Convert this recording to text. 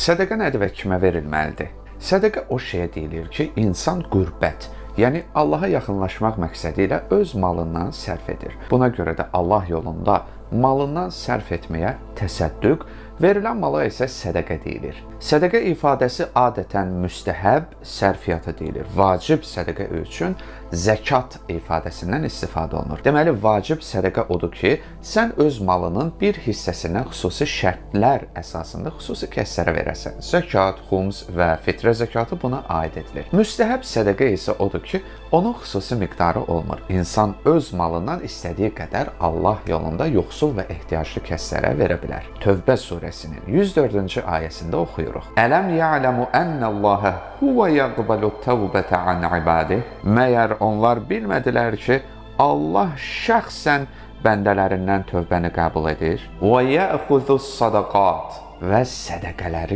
Sədəqə nədir və kimə verilməlidir? Sədəqə o şeyə deyilir ki, insan qürbət, yəni Allaha yaxınlaşmaq məqsədi ilə öz malından sərf edir. Buna görə də Allah yolunda malından sərf etməyə təsəddüq, verilən mala isə sədəqə deyilir. Sədəqə ifadəsi adətən müstəhəb sərfiyyata deyilir. Vacib sədəqə üçün zəkat ifadəsindən istifadə olunur. Deməli, vacib sədəqə odur ki, sən öz malının bir hissəsindən xüsusi şərtlər əsasında xüsusi kəslərə verəsən. Zəkat, xums və fitrə zəkatı buna aid edilir. Müstəhəb sədəqə isə odur ki, onun xüsusi miqdarı olmur. İnsan öz malından istədiyi qədər Allah yolunda yoxsul və ehtiyaclı kəslərə verə bilər. Tövbə surəsinin 104-cü ayəsində oxuyuruq. Ələm ya'ləmu ənəlləhə huvə yəqbəlü təvbətə an ibadih. Məyər onlar bilmədilər ki, Allah şəxsən bəndələrindən tövbəni qəbul edir. Və yəxuzus sadaqat və sədəqələri